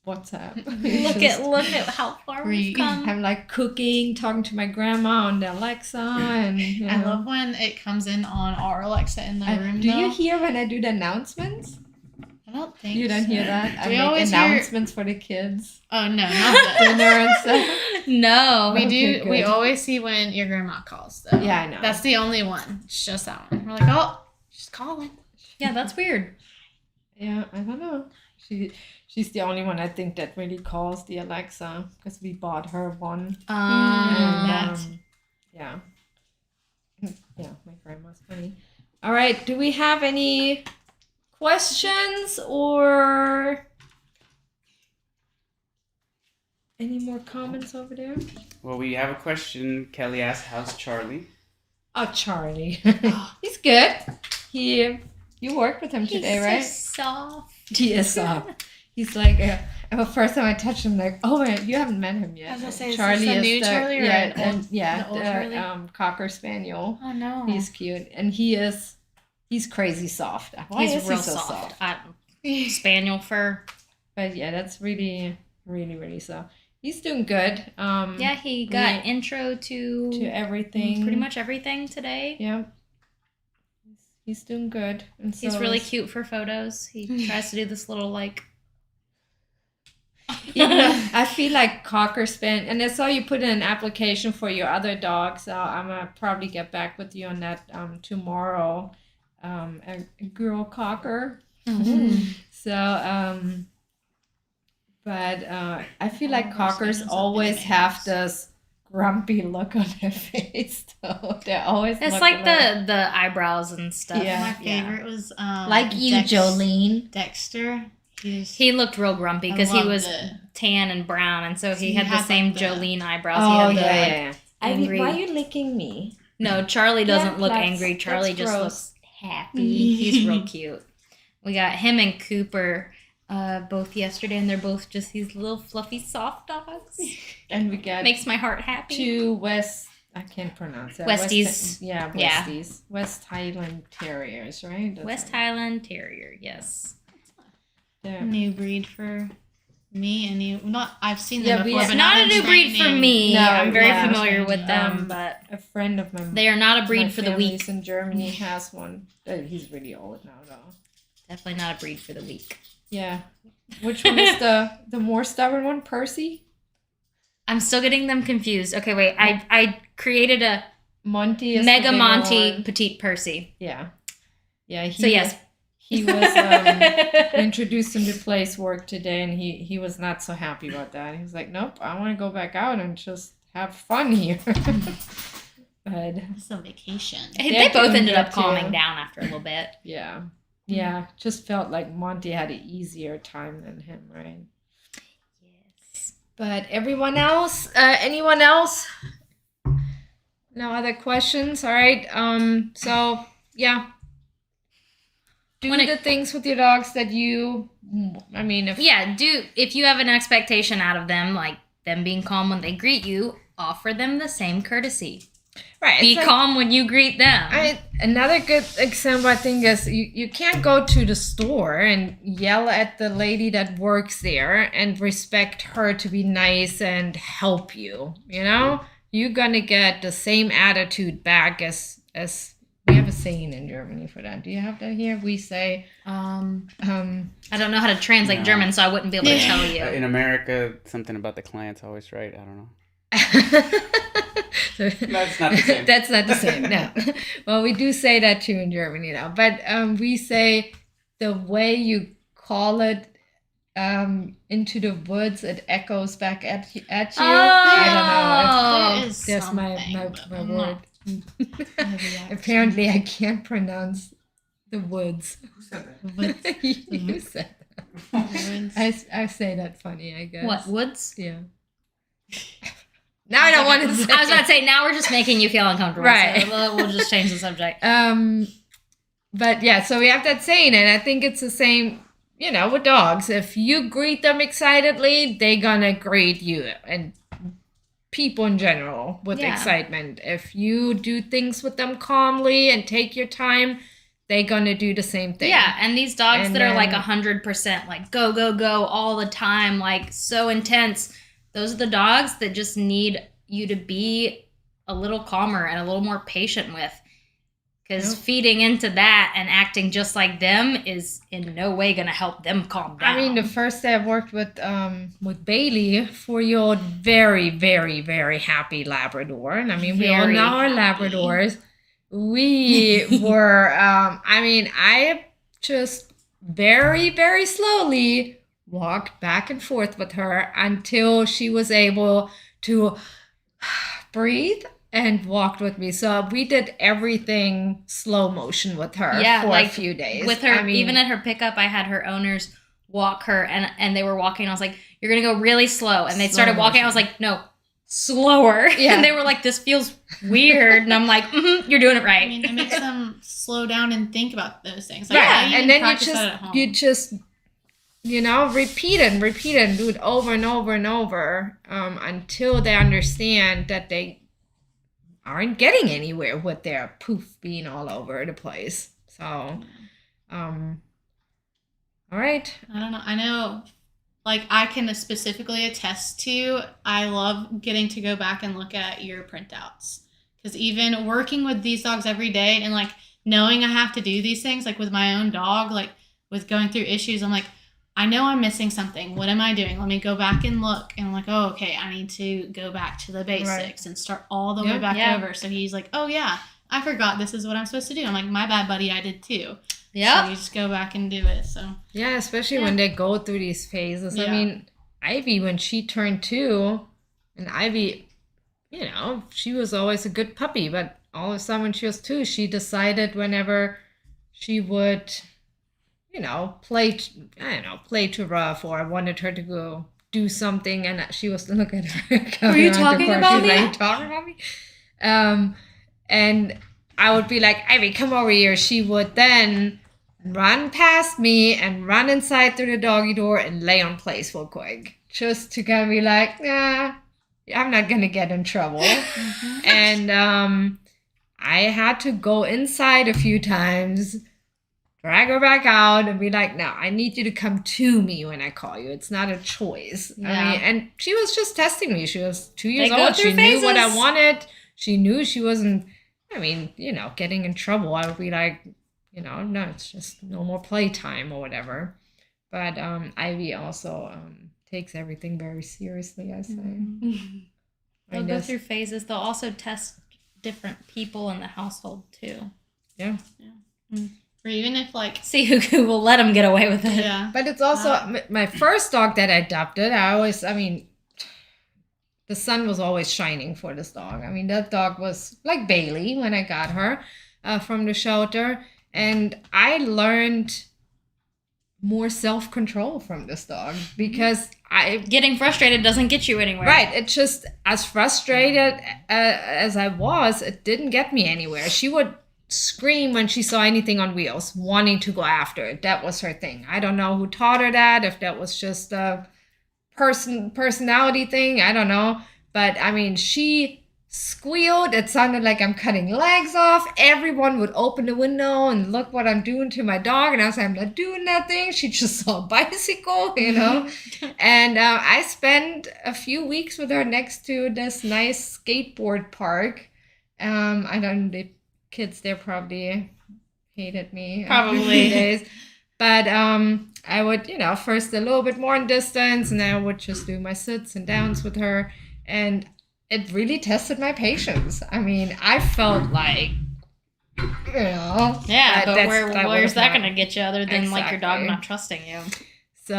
WhatsApp. Look at how far we've come. I'm like cooking, talking to my grandma on the Alexa, and you I know. love when it comes in on our Alexa in the room. Do you though. hear when I do the announcements? I don't think You don't so. hear that? I We make always hear. announcements for the kids. Oh no, not that. Dinner and stuff. No. We Okay, do. We good. always see when your grandma calls though. Yeah, I know. That's the only one. It's just that one. We're like, oh, she's calling. Yeah, that's weird. Yeah, I don't know. She's the only one I think that really calls the Alexa, because we bought her one. And, That. yeah. Yeah, my grandma's funny. All right, do we have any questions or any more comments over there? Well, we have a question. Kelly asked, how's Charlie? Oh, Charlie. He's good. You worked with him today, right? So soft. He is soft. He's like, the first time I touched him, like, oh, man, you haven't met him yet. I was gonna say, is Charlie this the is new the, Charlie or yeah, an old- and yeah, the old the Charlie? Cocker Spaniel. Oh no. He's cute, and he's crazy soft. Why He's is real he so soft. Spaniel fur. But yeah, that's really, really, really soft. He's doing good. Yeah, he got intro to everything. pretty much everything today. Yeah. He's doing good. And He's so really is- cute for photos. He tries to do this little like. Even though I feel like Cocker Spaniel, and I saw you put in an application for your other dog, so I'm gonna probably get back with you on that tomorrow. A girl Cocker. So but I feel like Cockers always have this grumpy look on their face, though. They're always It's look like a little- the eyebrows and stuff. Yeah. My favorite was like you, Jolene. Dexter. He looked real grumpy I because he loved was it. tan and brown, and so he He had the had, same like, the- Jolene eyebrows. Oh he had yeah, the, yeah. angry- Why are you licking me? No, Charlie doesn't Yeah, look that's- angry. Charlie that's just gross. looks happy. He's real cute. We got him and Cooper both yesterday, and they're both just these little fluffy soft dogs. And we got Makes my heart happy. 2 West. I can't pronounce that. Westies. Yeah, Yeah. Westies. West Highland Terriers, right? That's West right. Highland Terrier, yes. They're- New breed for me and you. Not I've seen them Yeah, before, we- It's but not a in new breed for training. me. No, I'm very yeah. familiar with them, but A friend of mine. they are not a breed my for the weak. family's in Germany has one. He's really old now, though. Definitely not a breed for the weak. Yeah. Which one is the more stubborn one? Percy? I'm still getting them confused. Okay, wait. I created a Monty is the Mega bigger Monty one. Petite Percy. Yeah. Yeah. So yes. He was introduced him to place work today, and he was not so happy about that. He was like, "Nope, I want to go back out and just have fun here." But It's a vacation. They They're both doing ended up good, too. calming down after a little bit. yeah, just felt like Monty had an easier time than him, right? Yes. But everyone else, anyone else? No other questions? All right. So yeah. Do When it- the things with your dogs that you. I mean, if Yeah, if you have an expectation out of them, like them being calm when they greet you, offer them the same courtesy. right, Be it's like- calm when you greet them. Another good example, I think, is you can't go to the store and yell at the lady that works there and respect her to be nice and help you. You know, you're gonna get the same attitude back as we have a saying in Germany for that. Do you have that here? We say, I don't know how to translate No. German, so I wouldn't be able to tell you. In America, something about the client's always right. I don't know. That's not the same. That's not the same. No. Well, we do say that too in Germany now, but we say the way you call it into the woods, it echoes back at you. I don't know. Oh. There is That's my something, but I'm word. not heavy accent. Apparently, I can't pronounce the woods. Who said that? Woods. You said that. I say that funny, I guess. What, woods? Yeah. Now I don't want to say. I was about to say, now we're just making you feel uncomfortable. Right. So we'll just change the subject. But yeah, so we have that saying, and I think it's the same, with dogs. If you greet them excitedly, they gonna greet you, and people in general with Yeah. excitement. If you do things with them calmly and take your time, they gonna do the same thing. Yeah, and these dogs And that are like then- 100%, like go, go, go all the time, like so intense, those are the dogs that just need you to be a little calmer and a little more patient with. Because Yep. feeding into that and acting just like them is in no way going to help them calm down. I mean, the first day I worked with Bailey, 4-year-old, very, very, very happy Labrador, and I mean, we all Very know our happy. Labradors. We were, I just very, very slowly walked back and forth with her until she was able to breathe and walked with me. So we did everything slow motion with her Yeah, for like, a few days. with her, I mean, even at her pickup, I had her owners walk her, and they were walking. I was like, "You're gonna go really slow," and they Slow started walking. I was motion. like, "No, slower." Yeah. And they were like, "This feels weird," and I'm like, "You're doing it right." I mean, it makes them slow down and think about those things. Right, I even and then practice that at home. you just repeat it and do it over and over and over until they understand that they aren't getting anywhere with their poof being all over the place. So, all right. I don't know. I know, like, I can specifically attest to, I love getting to go back and look at your printouts. Because even working with these dogs every day and, like, knowing I have to do these things, like, with my own dog, like, with going through issues, I'm like, I know I'm missing something. What am I doing? Let me go back and look. And I'm like, oh, okay, I need to go back to the basics and start all the way Yep. back Yeah. over. So he's like, oh, yeah, I forgot this is what I'm supposed to do. I'm like, my bad, buddy, I did too. So Yep. you just go back and do it. So Yeah, especially when they go through these phases. I Yeah. mean, Ivy, when she turned 2, and Ivy, she was always a good puppy, but all of a sudden when she was 2, she decided whenever she would, play too rough, or I wanted her to go do something, and she was looking at her. Were you talking about Are me? you talking about me? and I would be like, Ivy, come over here. She would then run past me and run inside through the doggy door and lay on place real quick. Just to kind of be like, nah, I'm not going to get in trouble. And I had to go inside a few times, drag her back out and be like, no, I need you to come to me when I call you. It's not a choice. Yeah. I mean, and she was just testing me. She was 2 years They go old. She through knew what I phases. wanted. She knew she wasn't, I mean, you know, getting in trouble. I would be like, you know, no, it's just no more playtime or whatever. But Ivy also takes everything very seriously, I say. They'll I go guess- through phases. They'll also test different people in the household too. Yeah. Or even if like See who will let them get away with it. yeah. But it's also my first dog that I adopted. I mean, the sun was always shining for this dog. I mean, that dog was like Bailey when I got her from the shelter. And I learned more self-control from this dog because Getting frustrated doesn't get you anywhere. right, it just, as frustrated as I was, it didn't get me anywhere. She would scream when she saw anything on wheels, wanting to go after it. That was her thing. I don't know who taught her that, if that was just a personality thing, I don't know. But I mean, she squealed. It sounded like I'm cutting legs off. Everyone would open the window and look what I'm doing to my dog. And I was like, I'm not doing that thing. She just saw a bicycle, you know. And I spent a few weeks with her next to this nice skateboard park. I don't, the kids there probably hated me after a few Probably. days. But I would, you know, first a little bit more in distance, and then I would just do my sits and downs with her. And it really tested my patience. I mean, I felt like, you know. Yeah, but that's- where's was that not- going to get you other than like your dog Exactly. not trusting you? So,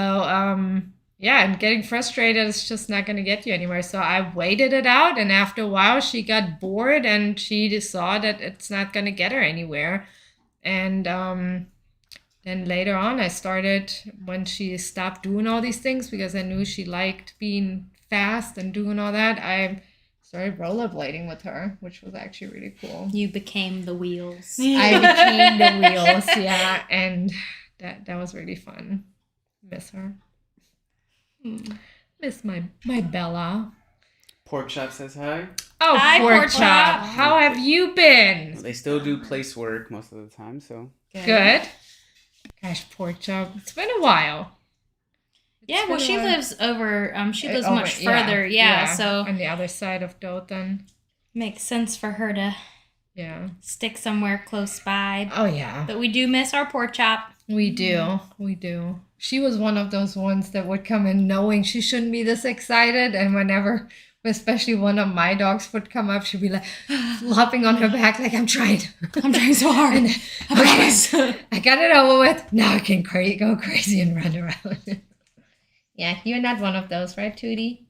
yeah, and getting frustrated is just not going to get you anywhere. So I waited it out, and after a while, she got bored, and she just saw that it's not going to get her anywhere. And then later on, I started, when she stopped doing all these things, because I knew she liked being fast and doing all that, I started rollerblading with her, which was actually really cool. You became the wheels. I became the wheels, yeah, and that was really fun. Miss her. Miss my Bella. Pork Chop says hi. Oh, Hi, Pork Pork Chop. Chop. How have you been? They still do place work most of the time, so Good. Gosh, Pork Chop. It's been a while. Yeah, well, she lives over. She lives Over- much further. Yeah, so on the other side of Dothan. makes sense for her to Yeah. stick somewhere close by. Oh yeah. But we do miss our pork chop. We do. We do. She was one of those ones that would come in knowing she shouldn't be this excited, and whenever, especially one of my dogs would come up, she'd be like flopping on her back like, I'm trying. I'm trying so hard. Okay, I got it over with. Now I can go crazy and run around. Yeah, you're not one of those, right, Tootie?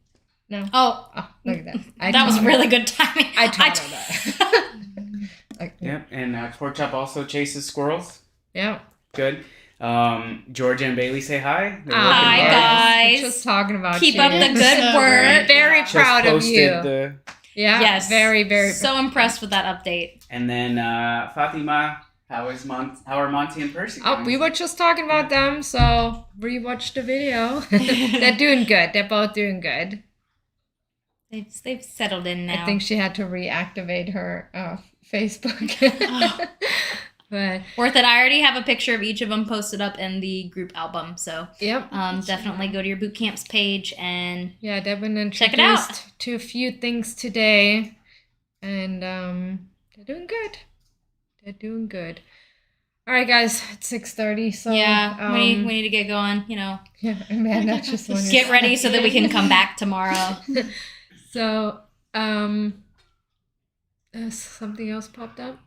No. Oh, Oh, look at that. that was taught her. really good timing. I taught her that. Like, yep. And Pork Chop also chases squirrels. yeah. Good. Georgia and Bailey say hi. They're Hi, working hard. guys. Just talking about Keep you. up the good So work. great. Very Just proud of posted you. the, Yeah. Yes. Very, very. So impressed with that update. and then Fatima. How are Monty and Percy? Oh, doing? we were just talking about them, so rewatch the video. They're doing good. They're both doing good. They've settled in now. I think she had to reactivate her Facebook. But Worth it. I already have a picture of each of them posted up in the group album. So yep. definitely go to your boot camps page and Yeah, they've been Check it out. introduced to a few things today, and they're doing good. They're doing good. All right, guys, it's 6:30, so yeah, we need to get going. You know, yeah, Amanda just wanted get ready so that we can come back tomorrow. So, something else popped up.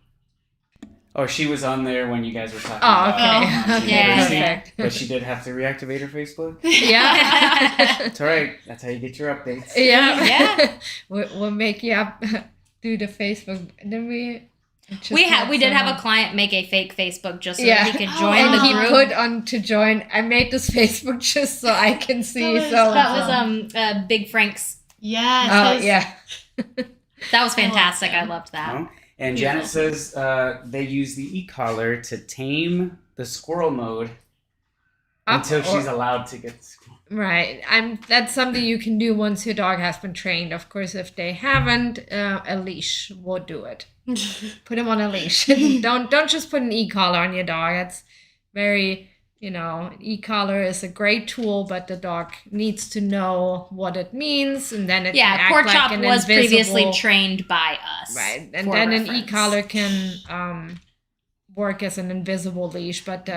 Oh, she was on there when you guys were talking Oh, about okay. Monty and Yeah, Percy, perfect. but she did have to reactivate her Facebook. Yeah. It's all right. That's how you get your updates. Yeah. Yeah. We'll make you up through the Facebook. Then we We did have a client make a fake Facebook just so Yeah. that he could Oh, join and the he group. put on to join. I made this Facebook just so I can see. That That was Big Frank's. Yes. Oh yeah. That was fantastic. I loved that. No? And Janet says they use the e-collar to tame the squirrel mode until she's allowed to get the squirrel. Right. That's something you can do once your dog has been trained. Of course, if they haven't, a leash will do it. Put him on a leash. Don't just put an e-collar on your dog. It's very, an e-collar is a great tool, but the dog needs to know what it means, and then it can act Pork like Chop an was previously invisible- trained by us. Right, and for then an reference. e-collar can work as an invisible leash, but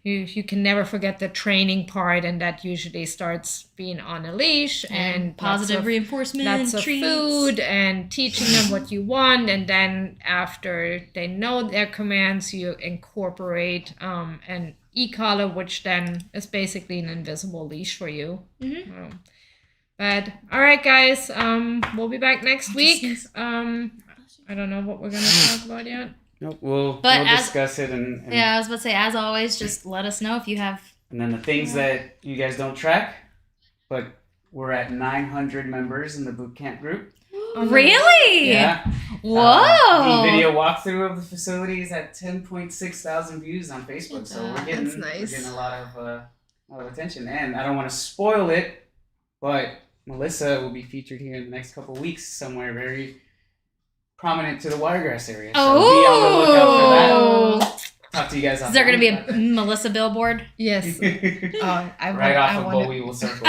you can never forget the training part, and that usually starts being on a leash and positive reinforcement, lots of treats. food and teaching them what you want, and then after they know their commands, you incorporate an e-collar, which then is basically an invisible leash for you. But all right, guys, we'll be back next week. I don't know what we're gonna talk about yet. Nope, we'll But as- discuss it and Yeah, I was about to say, as always, just let us know if you have. and then the things that you guys don't track, but we're at 900 members in the boot camp group. Really? Yeah. Whoa. The video walkthrough of the facility is at 10.6 thousand views on Facebook, so we're getting, That's nice. we're getting a lot of attention. And I don't want to spoil it, but Melissa will be featured here in the next couple of weeks somewhere very prominent to the Wiregrass area. So be on the lookout for that. Talk to you guys. Is there going to be offline a Melissa billboard? Yes. about I that. Right off I of wanna- Bowie will circle.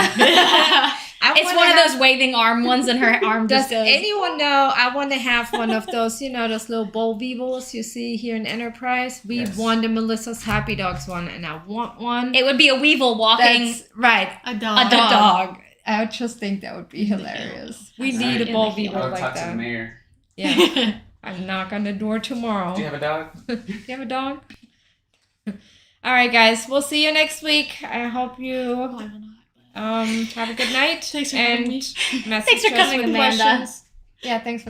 It's one of those waving arm ones, and her arm Does just goes. anyone know? I want to have one of those, those little boll weevils you see here in Enterprise. We Yes. won the Melissa's Happy Dogs one, and I want one. It would be a weevil walking That's right. A dog. a dog. I would just think that would be hilarious. We That's need right. a boll I weevil will like talk to the that. mayor. Yeah. I'll knock on the door tomorrow. Do you have a dog? Do you have a dog? All right, guys. We'll see you next week. I hope you have a good night. Thanks for and having me. message Thanks for us coming, with Amanda. questions. Yeah, thanks for